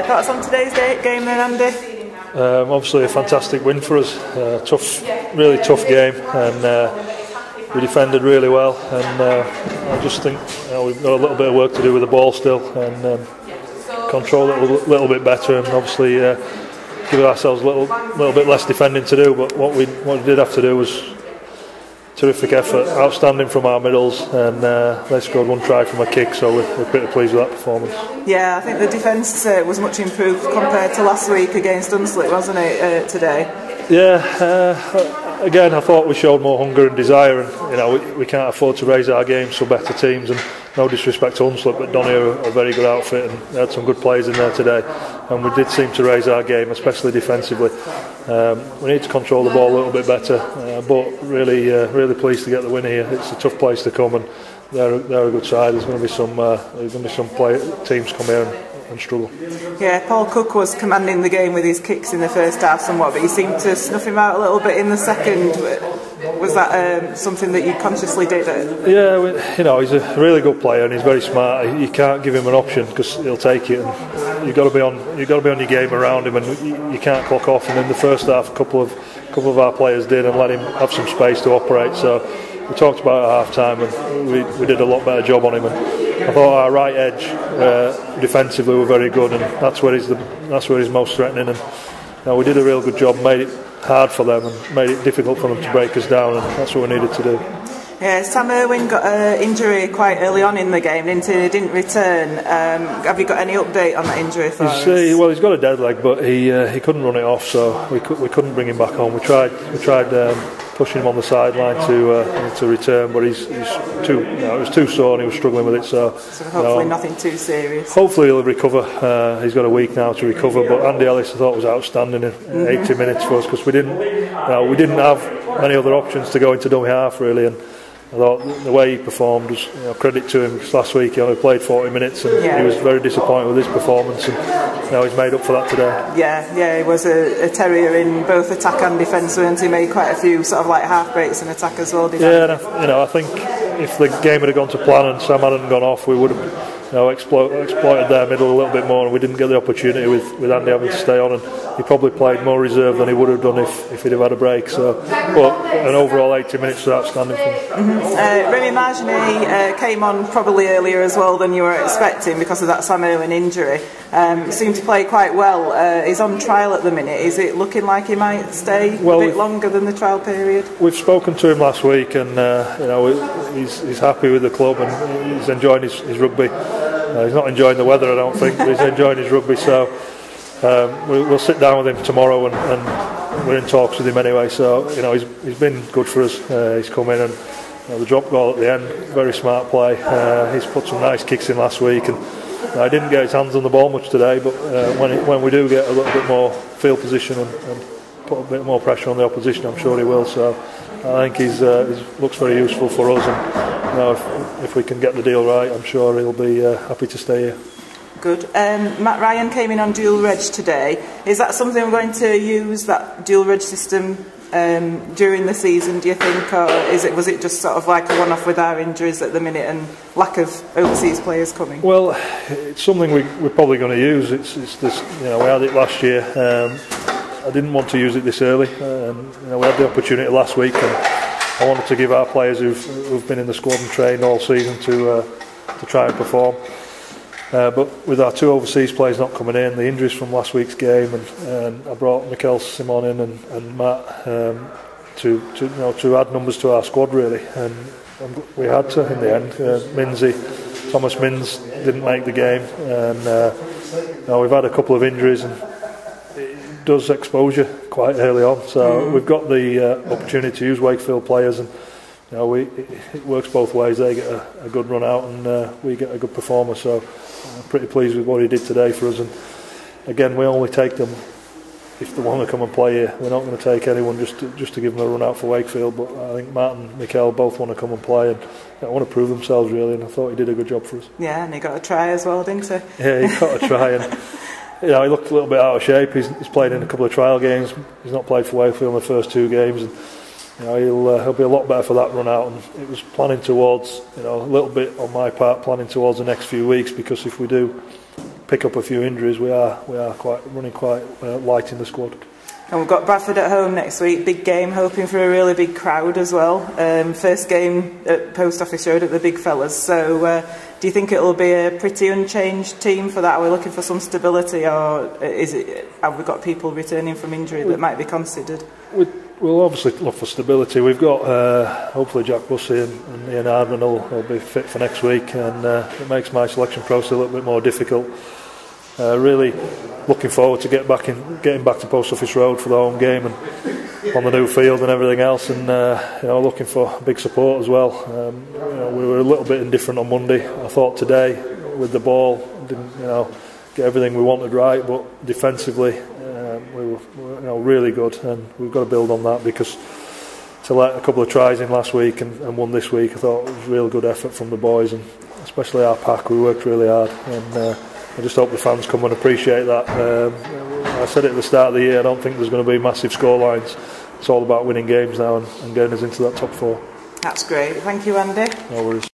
Thoughts on today's game then, Andy? Obviously a fantastic win for us. Really tough game, and we defended really well. And I just think we've got a little bit of work to do with the ball still, and control it a little bit better, and obviously give ourselves a little bit less defending to do. But what we did have to do was terrific effort, outstanding from our middles, and they scored one try from a kick, so we're pretty pleased with that performance. Yeah, I think the defence was much improved compared to last week against Hunslet, wasn't it, today? Yeah, again I thought we showed more hunger and desire, and we can't afford to raise our game so better teams, and no disrespect to Hunslet, but Donny are a very good outfit and they had some good players in there today, and we did seem to raise our game, especially defensively. We need to control the ball a little bit better, but really pleased to get the win here. It's a tough place to come, and they're a good side. There's going to be some teams come here and struggle. Yeah, Paul Cook was commanding the game with his kicks in the first half somewhat, but you seemed to snuff him out a little bit in the second. Was that something that you consciously did? Yeah, he's a really good player and he's very smart. You can't give him an option because he'll take it. And you've got to be on your game around him, and you can't clock off. And in the first half, a couple of our players did and let him have some space to operate. So we talked about it at half time, and we did a lot better job on him. And I thought our right edge defensively were very good, and that's where he's most threatening. And we did a real good job, made it hard for them and made it difficult for them to break us down, and that's what we needed to do. Yeah, Sam Irwin got an injury quite early on in the game, didn't return. Have you got any update on that injury for us? Well, he's got a dead leg, but he couldn't run it off, so we couldn't bring him back on. We tried pushing him on the sideline to return, but it was too sore and he was struggling with it. So hopefully nothing too serious. Hopefully he'll recover. He's got a week now to recover. But Andy Ellis, I thought, was outstanding in 80 minutes for us, because we didn't have many other options to go into dummy half really. And I thought the way he performed was credit to him, because last week he only played 40 minutes and he was very disappointed with his performance, and now he's made up for that today. Yeah, he was a terrier in both attack and defence, and he made quite a few sort of like half breaks in attack as well. Yeah, and I think if the game had gone to plan and Sam hadn't gone off, we would have exploited their middle a little bit more, and we didn't get the opportunity with Andy having to stay on, and he probably played more reserve than he would have done if he'd have had a break. So, but an overall 80 minutes was outstanding for him. Remy Marginet came on probably earlier as well than you were expecting because of that Sam Irwin injury. Seemed to play quite well. He's on trial at the minute. Is it looking like he might stay a bit longer than the trial period? We've spoken to him last week, and he's happy with the club and he's enjoying his rugby. He's not enjoying the weather, I don't think, but he's enjoying his rugby. So we'll sit down with him tomorrow, and we're in talks with him anyway. So he's been good for us. He's come in, and the drop goal at the end, very smart play. He's put some nice kicks in last week, and he didn't get his hands on the ball much today. But when we do get a little bit more field position and put a bit more pressure on the opposition, I'm sure he will. So I think he looks very useful for us, and if we can get the deal right, I'm sure he'll be happy to stay here. Good. Matt Ryan came in on dual reg today. Is that something we're going to use, that dual reg system, during the season, do you think, or was it just sort of like a one-off with our injuries at the minute and lack of overseas players coming? Well, it's something we're probably going to use. It's this, we had it last year. I didn't want to use it this early. We had the opportunity last week, and I wanted to give our players who've been in the squad and trained all season to try and perform. But with our two overseas players not coming in, the injuries from last week's game, and I brought Mikel Simon in and Matt to add numbers to our squad really, and we had to in the end. Thomas Mins didn't make the game, and we've had a couple of injuries, and it does expose you quite early on. So we've got the opportunity to use Wakefield players, and it works both ways. They get a good run out, and we get a good performer. So I'm pretty pleased with what he did today for us. And again, we only take them if they want to come and play here. We're not going to take anyone just to give them a run out for Wakefield. But I think Matt and Mikel both want to come and play, and they want to prove themselves really. And I thought he did a good job for us. Yeah, and he got a try as well, didn't he? Yeah, he got a try, and he looked a little bit out of shape. He's played in a couple of trial games. He's not played for Wakefield in the first two games, and he'll be a lot better for that run out. And it was planning towards, a little bit on my part, planning towards the next few weeks, because if we do pick up a few injuries, we are running quite light in the squad. And we've got Bradford at home next week, big game, hoping for a really big crowd as well. First game at Post Office Road at the big fellas, so do you think it'll be a pretty unchanged team for that? Are we looking for some stability, or have we got people returning from injury that might be considered? We'll obviously look for stability. We've got hopefully Jack Bussey and Ian Hardman will be fit for next week, and it makes my selection process a little bit more difficult. Really looking forward to getting back to Post Office Road for the home game and on the new field and everything else, and looking for big support as well. We were a little bit indifferent on Monday. I thought today with the ball didn't get everything we wanted right, but defensively we were really good, and we've got to build on that, because to let a couple of tries in last week and one this week, I thought it was a real good effort from the boys, and especially our pack. We worked really hard, and I just hope the fans come and appreciate that. I said it at the start of the year, I don't think there's going to be massive scorelines. It's all about winning games now and getting us into that top four. That's great. Thank you, Andy. No worries.